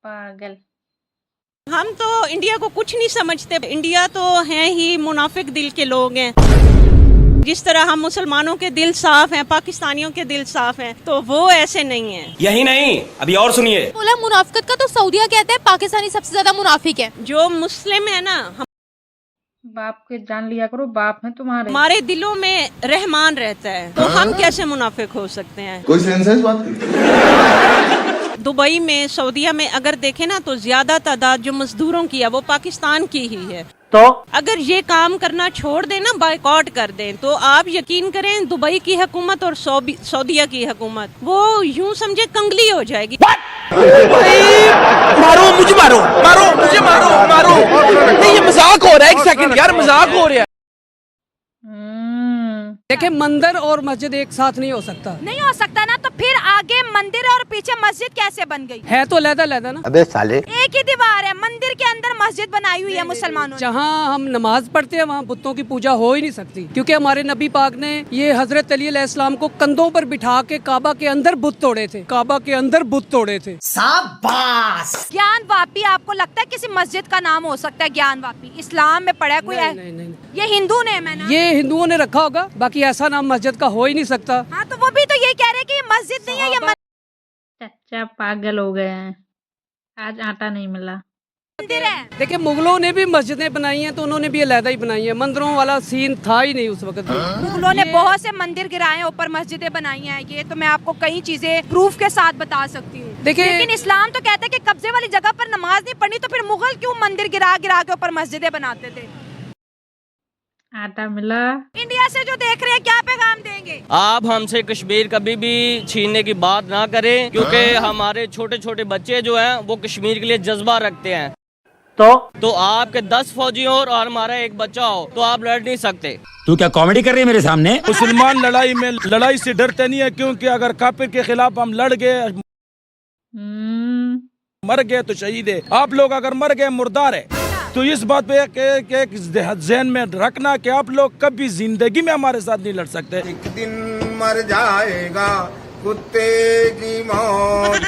पागल। हम तो इंडिया को कुछ नहीं समझते। इंडिया तो है ही मुनाफिक दिल के लोग हैं। जिस तरह हम मुसलमानों के दिल साफ हैं, पाकिस्तानियों के दिल साफ हैं, तो वो ऐसे नहीं है। यही नहीं, अभी और सुनिए। बोला मुनाफिकत का तो सऊदिया कहता है पाकिस्तानी सबसे ज्यादा मुनाफिक है। जो मुस्लिम है ना, बाप के जान लिया करो, बाप है तुम्हारे। हमारे दिलों में रहमान रहता है, तो हम कैसे मुनाफिक हो सकते हैं? कोई सेंस है इस बात की? दुबई में, सऊदीया में अगर देखें ना, तो ज्यादा तादाद जो मजदूरों की है वो पाकिस्तान की ही है। तो अगर ये काम करना छोड़ दें ना, बायकॉट कर दें, तो आप यकीन करें दुबई की हुकूमत और सऊदीया की हुकूमत वो यूं समझे कंगली हो जाएगी। मारो मुझे, मारो मारो मुझे, मारो मारो। नहीं, ये मजाक हो रहा है। एक सेकंड यार, मजाक हो रहा है। देखिए, मंदिर और मस्जिद एक साथ नहीं हो सकता। नहीं हो सकता ना, तो फिर आगे मंदिर और पीछे मस्जिद कैसे बन गई? है तो लहदा ना। अबे साले, एक ही दीवार है, मंदिर के अंदर मस्जिद बनाई हुई है मुसलमानों ने। जहाँ हम नमाज पढ़ते हैं वहाँ बुतों की पूजा हो ही नहीं सकती, क्योंकि हमारे नबी पाक ने ये हजरत अली अलैहिस्सलाम को कंधों पर बिठा के काबा के अंदर बुत तोड़े थे। काबा के अंदर बुत तोड़े थे। शाबाश। ज्ञान वापी आपको लगता है किसी मस्जिद का नाम हो सकता है? ज्ञान वापी इस्लाम में पढ़ा है कोई? नहीं। ये हिंदू नेम है ना? ये हिंदुओं ने रखा होगा, बाकी ऐसा नाम मस्जिद का हो ही नहीं सकता। हाँ, तो वो भी तो ये कह रहे हैं कि ये मस्जिद नहीं है, ये चच्चा पागल हो गए हैं, आज आटा नहीं मिला। मंदिर है। देखिए, मुगलों ने भी मस्जिदें बनाई हैं, तो उन्होंने भी अलहदा ही बनाई है। मंदिरों वाला सीन था ही नहीं उस वक्त। मुगलों ने बहुत से मंदिर गिराए हैं, ऊपर मस्जिदें बनाई हैं। ये तो मैं आपको कई चीजें प्रूफ के साथ बता सकती हूँ। देखिए, लेकिन इस्लाम तो कहता है कि कब्जे वाली जगह पर नमाज नहीं पढ़नी, तो फिर मुगल क्यों मंदिर गिरा गिरा के ऊपर मस्जिदें बनाते थे? आटा मिला। इंडिया से जो देख रहे हैं, क्या पैगाम देंगे? आप हमसे कश्मीर कभी भी छीनने की बात ना करें, क्योंकि हमारे छोटे छोटे बच्चे जो हैं वो कश्मीर के लिए जज्बा रखते हैं। तो आपके 10 फौजी हो और हमारा एक बच्चा हो, तो आप लड़ नहीं सकते। तू क्या कॉमेडी कर रही है मेरे सामने? मुसलमान लड़ाई से डरते नहीं है, क्योंकि अगर काफिर के खिलाफ हम लड़ गए, मर गए तो शहीद है। आप लोग अगर मर गए मुर्दार है। तो इस बात पे एक ज़हन में रखना कि आप लोग कभी जिंदगी में हमारे साथ नहीं लड़ सकते। एक दिन मर जाएगा कुत्ते की मौत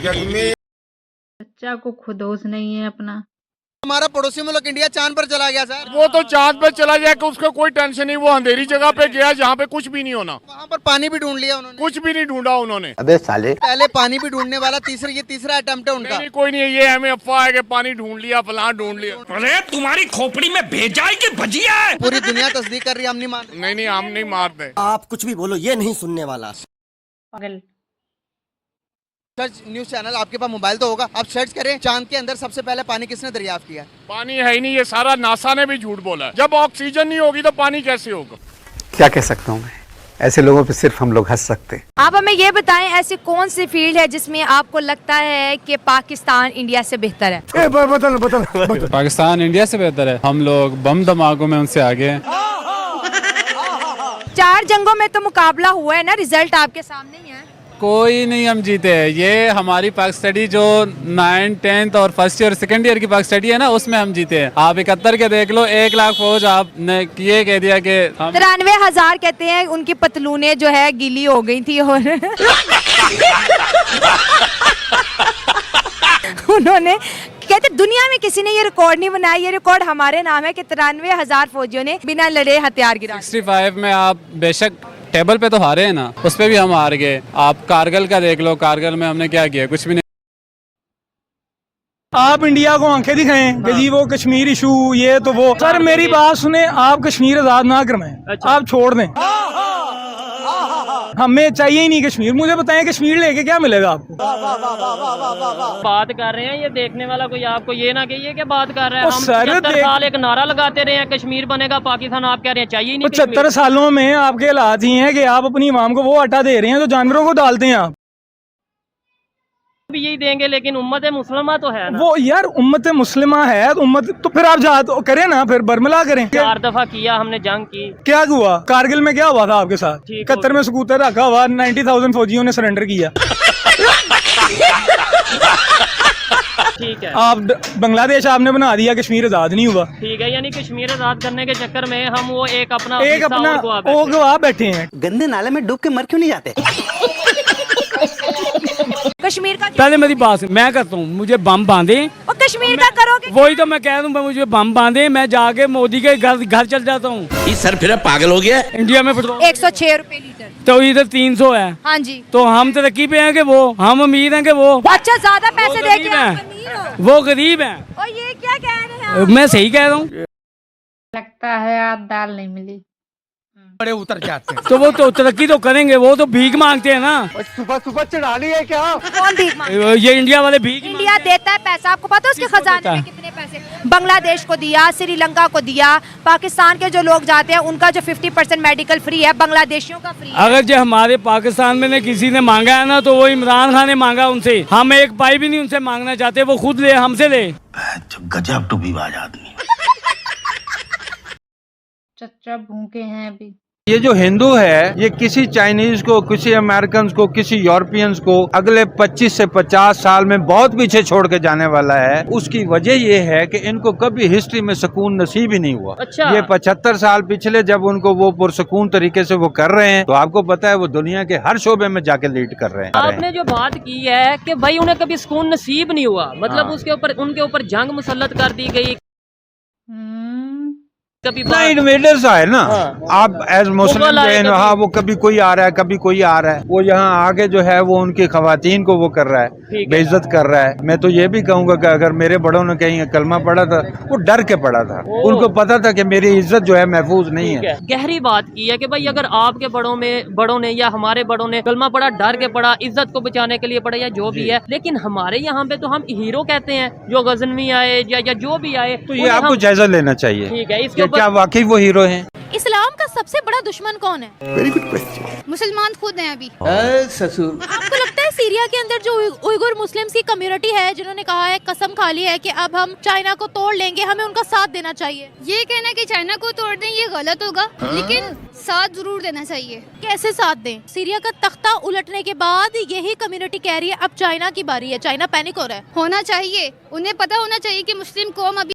जग में। चच्चा को खुद होश नहीं है अपना। हमारा पड़ोसी मुल्क इंडिया चांद पर चला गया सर। वो तो चांद पे चला जाए कि उसको कोई टेंशन नहीं, वो अंधेरी जगह पे गया जहाँ पे कुछ भी नहीं होना। वहाँ पर पानी भी ढूंढ लिया उन्होंने। कुछ भी नहीं ढूंढा उन्होंने। अबे साले, पहले पानी भी ढूंढने वाला, ये तीसरा अटेम्प्ट है उनका। नहीं, कोई नहीं है, ये हमें अफवाह है कि पानी ढूंढ लिया, फलां ढूंढ लिया। अरे तुम्हारी खोपड़ी में भेजा है कि भजिया है? पूरी दुनिया तस्दीक कर रही है, हम नहीं मान। नहीं, हम नहीं मारते। आप कुछ भी बोलो, ये नहीं सुनने वाला। पागल। सर्च न्यूज चैनल, आपके पास मोबाइल तो होगा, आप सर्च करें चांद के अंदर सबसे पहले पानी किसने दरियाफ्त किया? पानी है ही नहीं, ये सारा नासा ने भी झूठ बोला है। जब ऑक्सीजन नहीं होगी तो पानी कैसे होगा? क्या कह सकता हूँ मैं, ऐसे लोगों पे सिर्फ हम लोग हंस सकते हैं। आप हमें ये बताएं, ऐसी कौन सी फील्ड है जिसमें आपको लगता है कि पाकिस्तान इंडिया से बेहतर है? बदल। पाकिस्तान इंडिया से बेहतर है। हम लोग बम धमाकों में उनसे आगे हैं। 4 जंगों में तो मुकाबला हुआ है ना, रिजल्ट आपके सामने ही है। कोई नहीं हम जीते हैं। ये हमारी पाक स्टडी जो 9, 10th और फर्स्ट ईयर सेकंड ईयर की पाक स्टडी है ना, उसमें हम जीते हैं। आप 71 के देख लो, 1 लाख फौज आपने ये कह दिया कि 93,000 कहते हैं उनकी पतलूने जो है गीली हो गई थी और उन्होंने कहते दुनिया में किसी ने ये रिकॉर्ड नहीं बनाया, ये रिकॉर्ड हमारे नाम है कि 93,000 फौजियों ने बिना लड़े हथियार गिरा। 65 में आप बेशक टेबल पे तो हारे हैं ना, उस पे भी हम हार गए। आप कारगिल का देख लो, कारगिल में हमने क्या किया? कुछ भी नहीं। आप इंडिया को आंखें दिखाएं कि जी वो कश्मीर इशू ये तो वो। सर मेरी बात सुने, आप कश्मीर आजाद ना करवाएं। आप छोड़ दें, हमें चाहिए ही नहीं कश्मीर। मुझे बताएं कश्मीर लेके क्या मिलेगा आपको? बात कर रहे हैं, ये देखने वाला कोई आपको ये ना कहिए कि बात कर रहे हैं। हम सर 75 साल एक नारा लगाते रहे हैं कश्मीर बनेगा पाकिस्तान, आप कह रहे हैं चाहिए नहीं। 75 सालों में आपके हालात ही हैं कि आप अपनी इमाम को वो आटा दे रहे हैं जो जानवरों को डालते हैं। आप भी यही देंगे, लेकिन उम्मत मुसलमा तो है ना। वो यार उम्मत मुस्लिमा है तो उम्मत तो फिर आप जा तो करें ना, फिर बरमला करें। 4 दफा किया हमने जंग की। क्या क्या हुआ? कारगिल में क्या हुआ था आपके साथ? 71 में स्कूटर रखा हुआ, 90,000 फौजियों ने सरेंडर किया। ठीक है, आप बांग्लादेश आपने बना दिया, कश्मीर आजाद नहीं हुआ। ठीक है, यानी कश्मीर आजाद करने के चक्कर में हम वो एक अपना वो गवा बैठे हैं। गंदे नाले में डूब के मर क्यों नहीं जाते? कश्मीर का पहले मेरी बात सुन, मैं करता हूँ, मुझे बम बांधे और कश्मीर का करोगे? वही तो मैं कह दूँ, मुझे बम बांधे, मैं जाके मोदी के घर चल जाता हूँ। सर फिर पागल हो गया। इंडिया में पेट्रोल 106 रुपए लीटर। तो इधर 300 है। हाँ जी। तो हम तरक्की पे हैं कि वो, हम अमीर हैं कि वो? अच्छा, ज्यादा पैसे दे के आप गरीब अमीर हो। वो गरीब है। और ये क्या कह रहे हैं? मैं सही कह रहा हूँ। लगता है आज दाल नहीं मिली। बड़े उतर जाते हैं तो वो तो तरक्की तो करेंगे, वो तो भीख मांगते हैं ना। सुबह सुबह चढ़ा ली है क्या? कौन भीख मांगता? ये इंडिया वाले भीख इंडिया देता है पैसा, आपको पता है उसके खजाने में कितने पैसे? बांग्लादेश को दिया, श्रीलंका को दिया, पाकिस्तान के जो लोग जाते हैं उनका जो 50% मेडिकल फ्री है, बांग्लादेशियों का फ्री है। अगर जो हमारे पाकिस्तान में ने किसी ने मांगा है ना, तो वो इमरान खान ने मांगा उनसे। हम एक पाई भी नहीं उनसे मांगना चाहते, वो खुद ले, हमसे ले। गजब टूबीबाज आदमी। चचा भूखे हैं अभी। ये जो हिंदू है, ये किसी चाइनीज को, किसी अमेरिकन को, किसी यूरोपियंस को अगले 25 से 50 साल में बहुत पीछे छोड़ के जाने वाला है। उसकी वजह ये है कि इनको कभी हिस्ट्री में सुकून नसीब ही नहीं हुआ। अच्छा। ये 75 साल पिछले जब उनको वो पुरसुकून तरीके से वो कर रहे हैं, तो आपको पता है वो दुनिया के हर शोबे में जाके लीड कर रहे हैं। आपने जो बात की है कि भाई उन्हें कभी सुकून नसीब नहीं हुआ, मतलब उसके ऊपर उनके ऊपर जंग मुसल्लत कर दी गई। कभी नहीं, इन्वेडर्स आए ना। आप एज मुस्लिम हाँ, वो कभी कोई आ रहा है, कभी कोई आ रहा है, वो यहाँ आके जो है वो उनकी खवातीन को वो कर रहा है, बेइज्जत कर रहा है। मैं तो ये भी कहूँगा कि अगर मेरे बड़ों ने कहीं कलमा पढ़ा था, वो डर के पढ़ा था, उनको पता था कि मेरी इज्जत जो है महफूज नहीं है। गहरी बात की है कि भाई अगर आपके बड़ों ने या हमारे बड़ों ने कलमा पढ़ा, डर के पढ़ा, इज्जत को बचाने के लिए पढ़ा या जो भी है, लेकिन हमारे यहाँ पे तो हम हीरो कहते हैं, जो गजनवी आए या जो भी आए, तो ये आपको जायजा लेना चाहिए। ठीक है, इसके क्या वाकई वो हीरो हैं? इस्लाम का सबसे बड़ा दुश्मन कौन है? Very good question. मुसलमान खुद हैं अभी। ससुर। आपको लगता है सीरिया के अंदर जो उइगुर मुस्लिम्स की कम्युनिटी है, जिन्होंने कहा है, कसम खा ली है कि अब हम चाइना को तोड़ लेंगे, हमें उनका साथ देना चाहिए? ये कहना कि चाइना को तोड़ दें ये गलत होगा, लेकिन साथ जरूर देना चाहिए। कैसे साथ दें? सीरिया का तख्ता उलटने के बाद यही कम्युनिटी कह रही है अब चाइना की बारी है, चाइना पैनिक हो रहा है। होना चाहिए, उन्हें पता होना चाहिए कि मुस्लिम कौम अभी